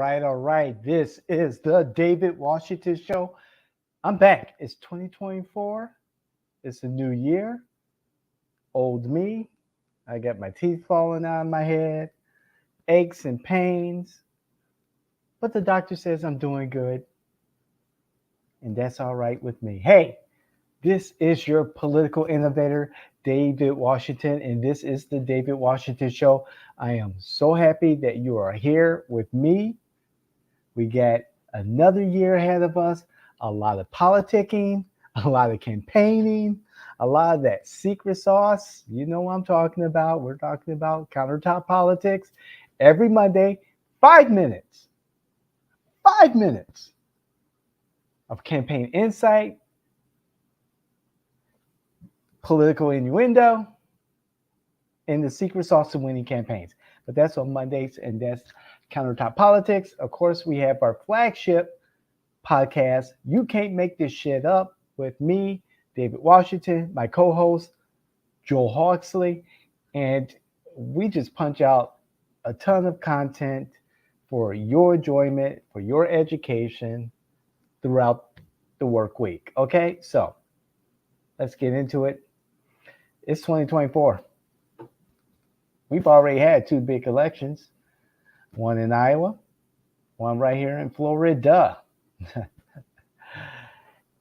All right. This is the David Washington Show. I'm back. It's 2024. It's a new year. Old me. I got my teeth falling out of my head, aches and pains. But the doctor says I'm doing good. And that's all right with me. Hey, this is your political innovator, David Washington, and this is the David Washington Show. I am so happy that you are here with me. We got another year ahead of us, a lot of politicking, a lot of campaigning, a lot of that secret sauce. You know what I'm talking about. We're talking about countertop politics every Monday, 5 minutes. 5 minutes of campaign insight, political innuendo, and the secret sauce to winning campaigns. But that's on Mondays, and that's Countertop Politics. Of course, we have our flagship podcast, You Can't Make This Shit Up, with me, David Washington, my co-host, Joel Hawksley, and we just punch out a ton of content for your enjoyment, for your education throughout the work week. Okay, so let's get into it. It's 2024. We've already had two big elections, one in Iowa, one right here in Florida.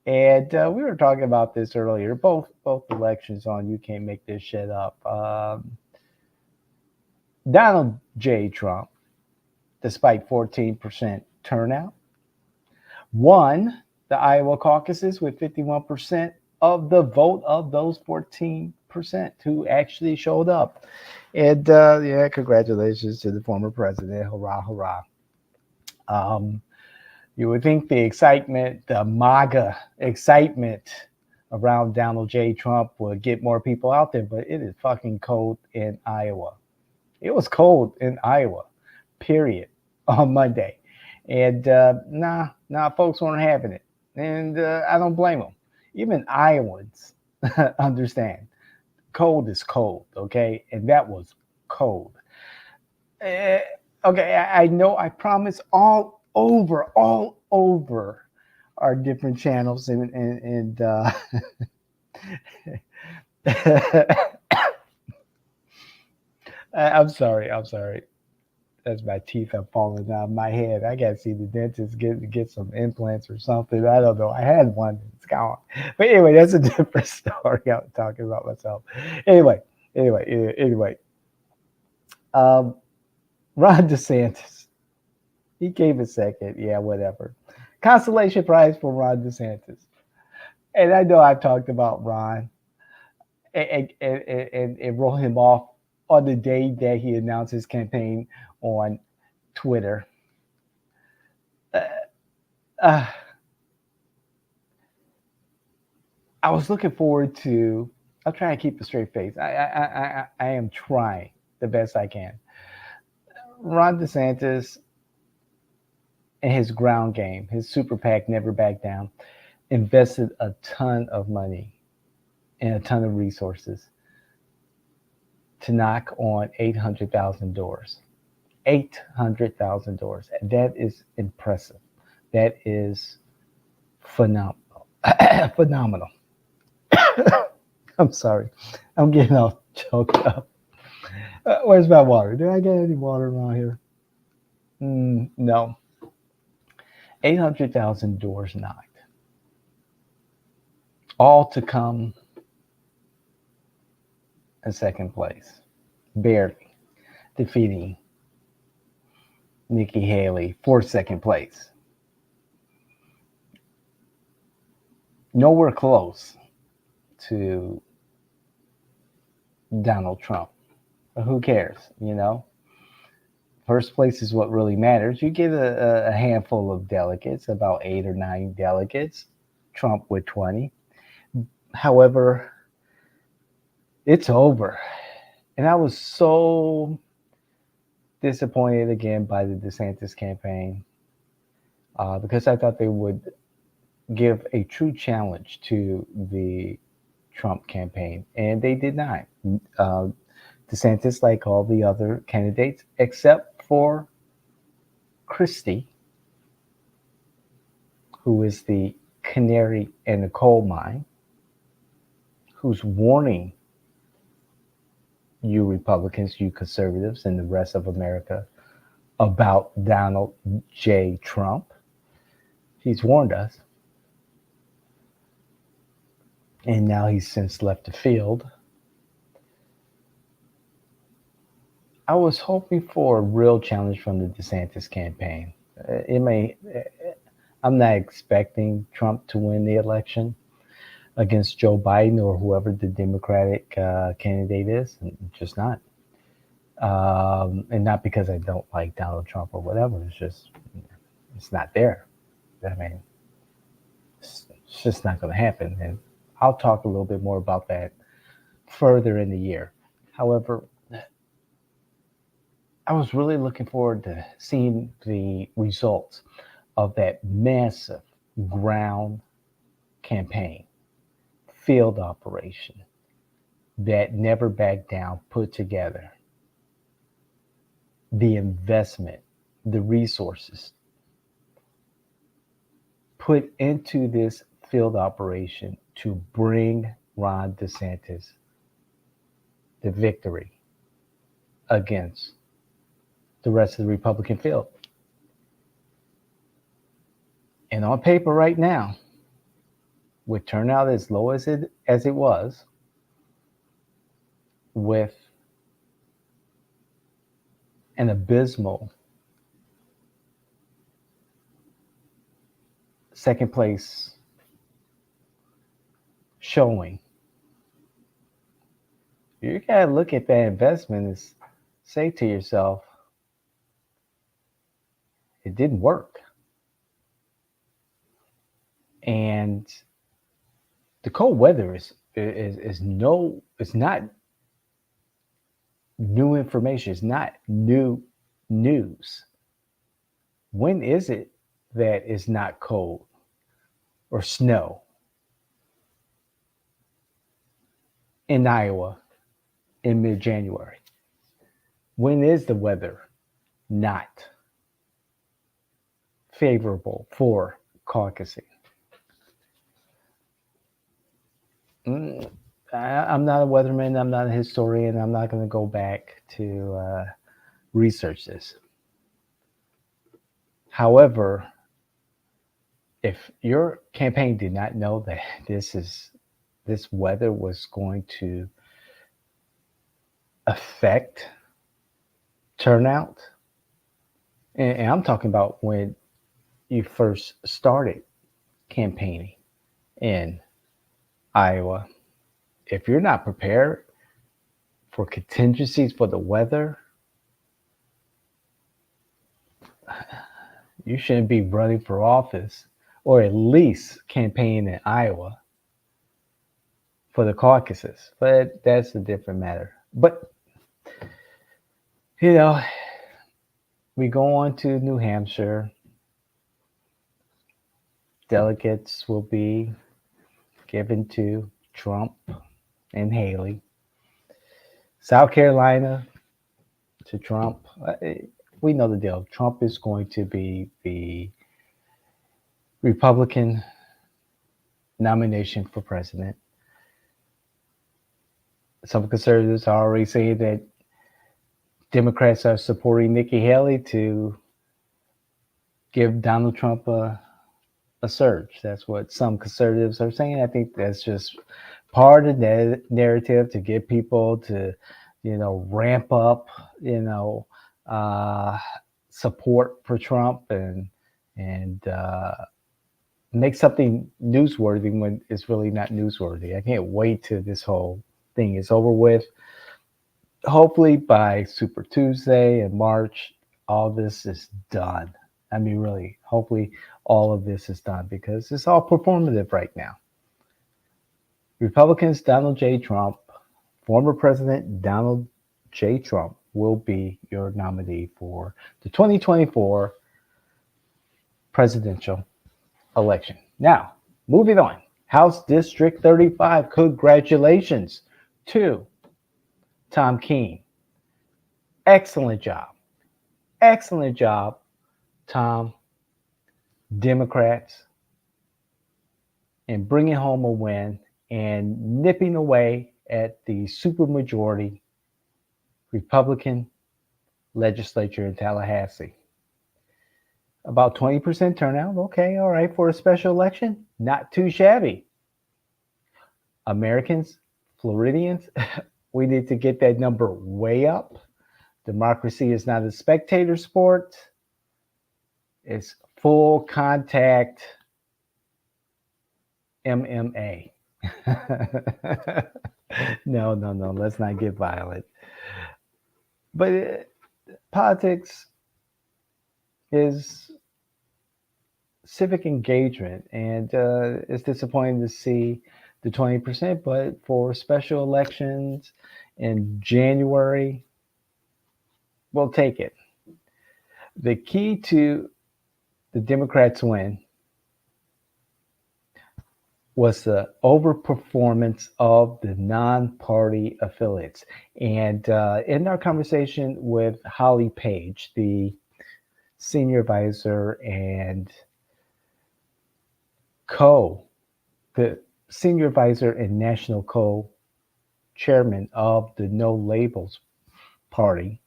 And we were talking about this earlier. Both elections on You Can't Make This Shit Up. Donald J. Trump, despite 14% turnout, won the Iowa caucuses with 51% of the vote of those 14% who actually showed up. And yeah, congratulations to the former president. Hurrah, hurrah. You would think the excitement, the MAGA excitement around Donald J. Trump would get more people out there, but it is fucking cold in Iowa. It was cold in Iowa, period, on Monday. And nah, folks weren't having it. And I don't blame them. Even Iowans understand. Cold is cold, okay? And that was cold. Okay, I know I promise all over our different channels and I'm sorry. That's my teeth are falling out of my head. I gotta see the dentist get some implants or something. I don't know. I had one. It's gone. But anyway, that's a different story. I'm talking about myself. Anyway. Ron DeSantis. He came in second. Yeah, whatever. Consolation prize for Ron DeSantis. And I know I've talked about Ron and roll him off on the day that he announced his campaign on Twitter. I was looking forward to. I'll try and keep a straight face. I am trying the best I can. Ron DeSantis and his ground game, his super PAC Never Back Down, invested a ton of money and a ton of resources to knock on 800,000 doors. 800,000 doors. That is impressive. That is phenomenal. Phenomenal. I'm sorry. I'm getting all choked up. Where's my water? Did I get any water around here? No. 800,000 doors knocked. all to come in second place, barely defeating Nikki Haley for second place. Nowhere close to Donald Trump. But who cares, you know? First place is what really matters. You get a handful of delegates, about 8 or 9 delegates, Trump with 20. However, it's over. And I was so disappointed again by the DeSantis campaign because I thought they would give a true challenge to the Trump campaign, and they did not. DeSantis, like all the other candidates, except for Christie, who is the canary in the coal mine, who's warning you Republicans, you conservatives, and the rest of America about Donald J. Trump. He's warned us. And now he's since left the field. I was hoping for a real challenge from the DeSantis campaign. I'm not expecting Trump to win the election against Joe Biden or whoever the Democratic candidate is. Just not. And not because I don't like Donald Trump or whatever. It's just, it's not there. I mean, it's just not going to happen. And I'll talk a little bit more about that further in the year. However, I was really looking forward to seeing the results of that massive ground campaign, field operation that never backed down, put together. The investment, the resources put into this field operation to bring Ron DeSantis the victory against the rest of the Republican field. And on paper right now, with turnout as low as it was, with an abysmal second place showing, you gotta look at that investment and say to yourself, it didn't work. And the cold weather is not new information. It's not new news. When is it that it's not cold or snow in Iowa in mid-January? When is the weather not favorable for caucusing? I'm not a weatherman. I'm not a historian. I'm not going to go back to research this. However, if your campaign did not know that this weather was going to affect turnout, and I'm talking about when you first started campaigning in Iowa, if you're not prepared for contingencies for the weather, you shouldn't be running for office, or at least campaigning in Iowa for the caucuses. But that's a different matter. But, you know, we go on to New Hampshire. Delegates will be given to Trump and Haley. South Carolina to Trump. We know the deal. Trump is going to be the Republican nomination for president. Some conservatives are already saying that Democrats are supporting Nikki Haley to give Donald Trump a a surge. That's what some conservatives are saying. I think that's just part of the narrative to get people to, ramp up, uh, support for Trump and make something newsworthy when it's really not newsworthy. I can't wait till this whole thing is over with. Hopefully by Super Tuesday in March, all this is done. I mean, really, hopefully all of this is done because it's all performative right now. Republicans, Donald J. Trump, former President Donald J. Trump will be your nominee for the 2024 presidential election. Now, moving on. House District 35, congratulations to Tom Keene. Excellent job. Excellent job, Tom. Democrats in bringing home a win and nipping away at the supermajority Republican legislature in Tallahassee. About 20% turnout. Okay, all right, for a special election, not too shabby. Americans, Floridians, we need to get that number way up. Democracy is not a spectator sport. It's full contact MMA. No, let's not get violent. But politics is civic engagement, and it's disappointing to see the 20%, but for special elections in January, we'll take it. The key to the Democrats' win was the overperformance of the non-party affiliates. And in our conversation with Holly Page, the senior advisor and the senior advisor and national co-chairman of the No Labels Party,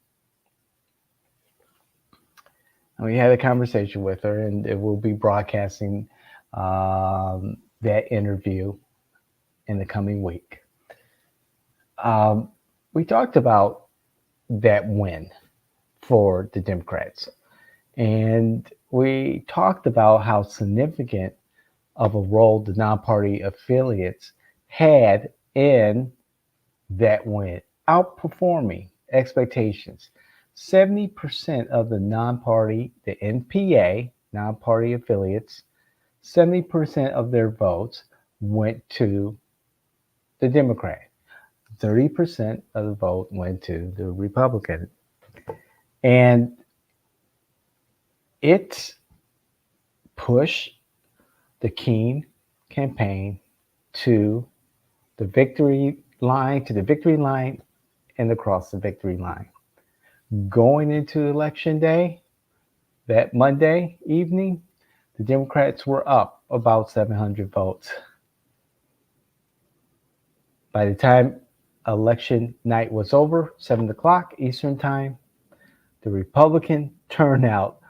and we had a conversation with her, and it will be broadcasting that interview in the coming week. We talked about that win for the Democrats, and we talked about how significant of a role the non-party affiliates had in that win, outperforming expectations. 70% of the non-party, the NPA, non-party affiliates, 70% of their votes went to the Democrat. 30% of the vote went to the Republican. And it pushed the Keene campaign to the victory line, and across the victory line. Going into election day, that Monday evening, the Democrats were up about 700 votes. By the time election night was over, 7 o'clock Eastern time, the Republican turnout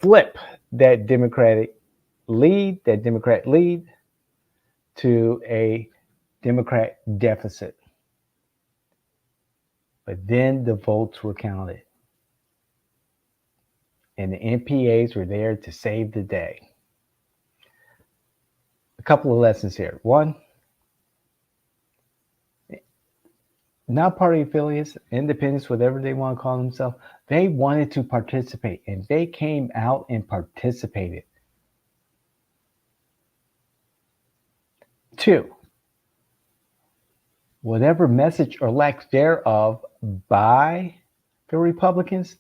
flipped that Democrat lead to a Democrat deficit. But then the votes were counted. And the NPAs were there to save the day. A couple of lessons here. One, non-party affiliates, independents, whatever they want to call themselves, they wanted to participate, and they came out and participated. Two, whatever message or lack thereof by the Republicans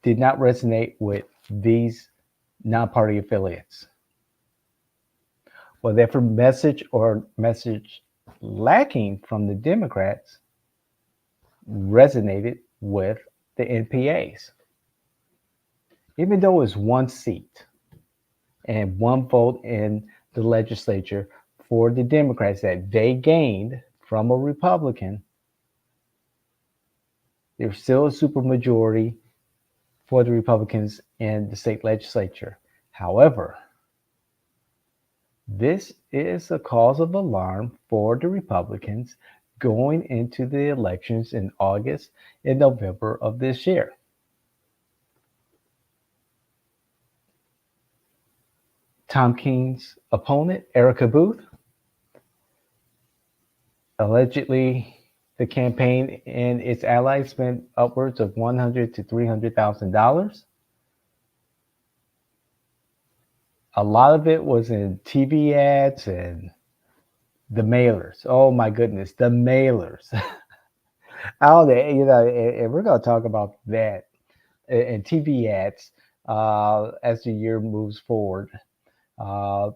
did not resonate with these non-party affiliates. Whatever message lacking from the Democrats resonated with the NPAs. Even though it was one seat and one vote in the legislature for the Democrats that they gained from a Republican, there's still a supermajority for the Republicans in the state legislature. However, this is a cause of alarm for the Republicans going into the elections in August and November of this year. Tom King's opponent, Erica Booth, allegedly the campaign and its allies spent upwards of $100,000 to $300,000. A lot of it was in TV ads and the mailers. Oh my goodness, the mailers. All that, and we're going to talk about that and TV ads as the year moves forward. Uh,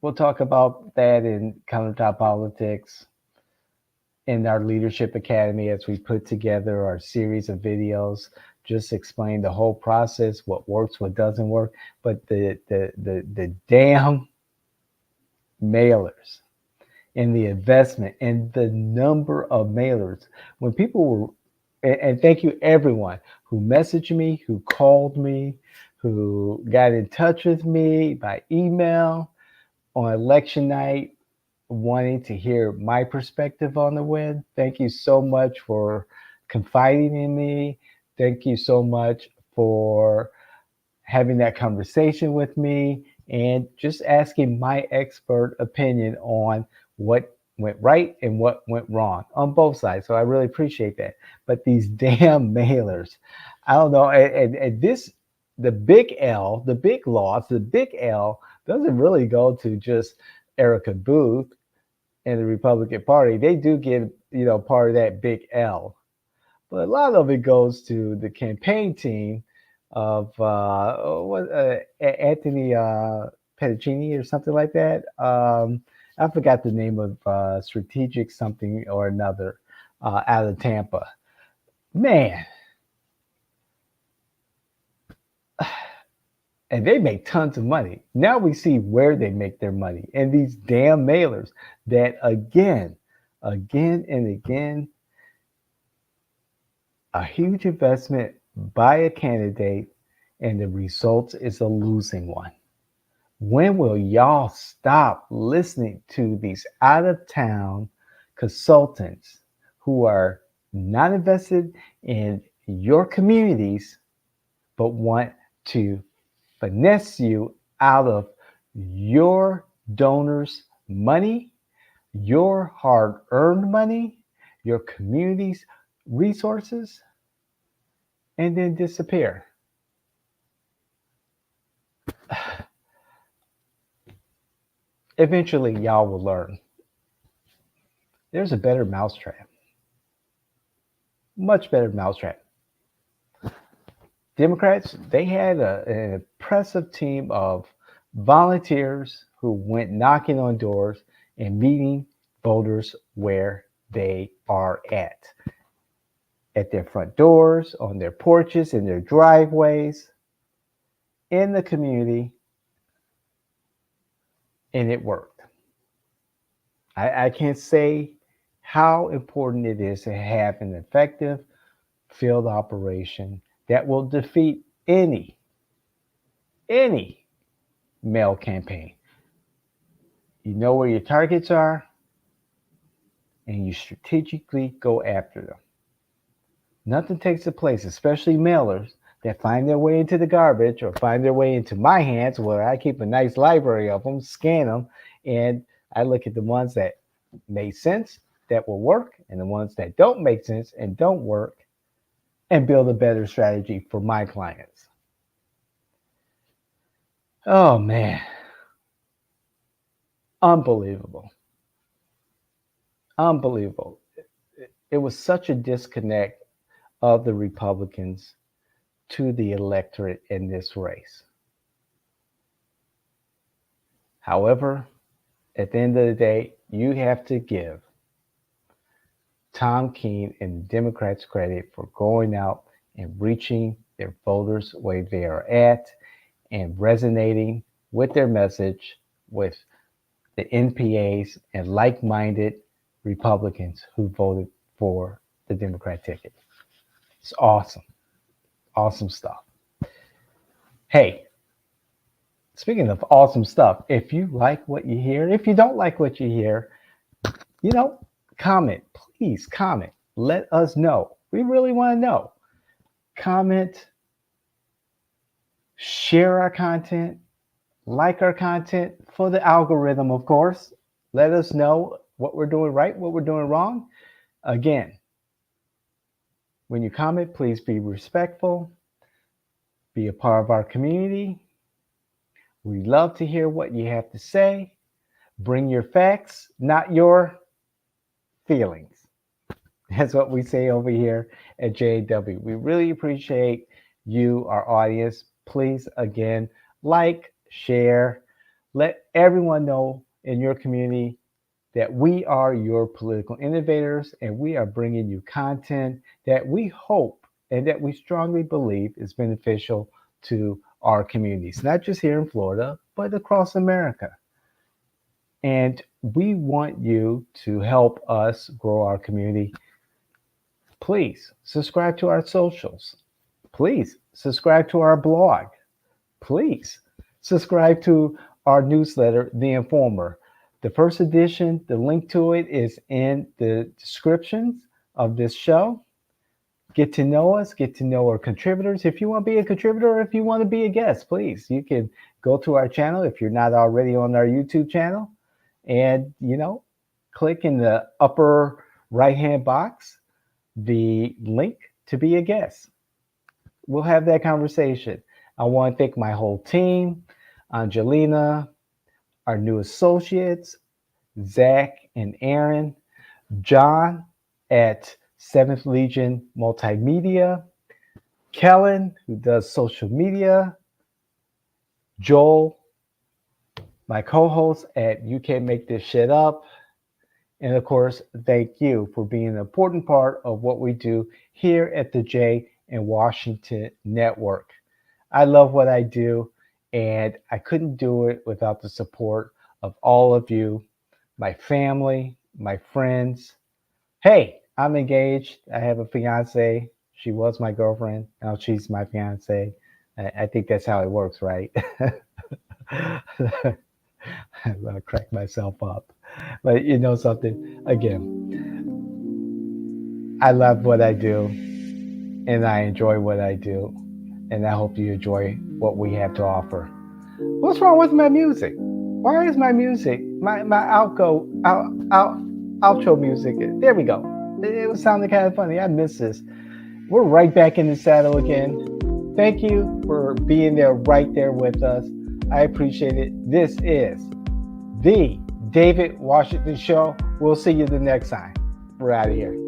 we'll talk about that in countertop politics in our leadership academy as we put together our series of videos. Just explain the whole process, what works, what doesn't work. But the damn mailers and the investment and the number of mailers. When people were, and thank you everyone who messaged me, who called me, who got in touch with me by email on election night, wanting to hear my perspective on the win. Thank you so much for confiding in me. Thank you so much for having that conversation with me and just asking my expert opinion on what went right and what went wrong on both sides. So I really appreciate that. But these damn mailers, I don't know. And this, the big L, the big loss, the big L doesn't really go to just Erica Booth and the Republican Party. They do get, part of that big L. But a lot of it goes to the campaign team of Anthony Petticini or something like that. I forgot the name of Strategic something or another out of Tampa. Man, and they make tons of money. Now we see where they make their money. And these damn mailers that again and again, a huge investment by a candidate and the result is a losing one. When will y'all stop listening to these out of town consultants who are not invested in your communities but want to finesse you out of your donors' money, your hard earned money, your community's resources, and then disappear? Eventually, y'all will learn. There's a better mousetrap, much better mousetrap. Democrats, they had an impressive team of volunteers who went knocking on doors and meeting voters where they are at their front doors, on their porches, in their driveways, in the community, and it worked. I can't say how important it is to have an effective field operation that will defeat any mail campaign. You know where your targets are, and you strategically go after them. Nothing takes the place, especially mailers that find their way into the garbage or find their way into my hands where I keep a nice library of them, scan them, and I look at the ones that made sense, that will work, and the ones that don't make sense and don't work, and build a better strategy for my clients. Oh man, unbelievable. Unbelievable. It was such a disconnect of the Republicans to the electorate in this race. However, at the end of the day, you have to give Tom Keene and the Democrats credit for going out and reaching their voters where they are at and resonating with their message with the NPAs and like-minded Republicans who voted for the Democrat ticket. It's awesome. Awesome stuff. Hey, Speaking of awesome stuff, if you like what you hear, if you don't like what you hear, you know, comment. Please comment. Let us know. We really want to know. Comment, share our content, like our content for the algorithm, of course. Let us know what we're doing right, what we're doing wrong. Again, when you comment, please be respectful, be a part of our community. We love to hear what you have to say. Bring your facts, not your feelings. That's what we say over here at JW. We really appreciate you, our audience. Please, again, like, share, let everyone know in your community that we are your political innovators and we are bringing you content that we hope and that we strongly believe is beneficial to our communities, not just here in Florida, but across America. And we want you to help us grow our community. Please subscribe to our socials. Please subscribe to our blog. Please subscribe to our newsletter, The Informer. The first edition, the link to it is in the descriptions of this show. Get to know us, get to know our contributors. If you want to be a contributor or if you want to be a guest, please, you can go to our channel if you're not already on our YouTube channel and, click in the upper right-hand box the link to be a guest. We'll have that conversation. I want to thank my whole team, Angelina, our new associates, Zach and Aaron, John at 7th Legion Multimedia, Kellen, who does social media, Joel, my co-host at You Can't Make This Shit Up, and of course, thank you for being an important part of what we do here at the Jay and Washington Network. I love what I do, and I couldn't do it without the support of all of you, my family, my friends. Hey, I'm engaged. I have a fiance. She was my girlfriend. Now she's my fiance. I think that's how it works, right? I'm going to crack myself up. But you know something? Again, I love what I do and I enjoy what I do. And I hope you enjoy what we have to offer. What's wrong with my music? Why is my music, my outro music? There we go. It was sounding kind of funny. I miss this. We're right back in the saddle again. Thank you for being there right there with us. I appreciate it. This is the David Washington Show. We'll see you the next time. We're out of here.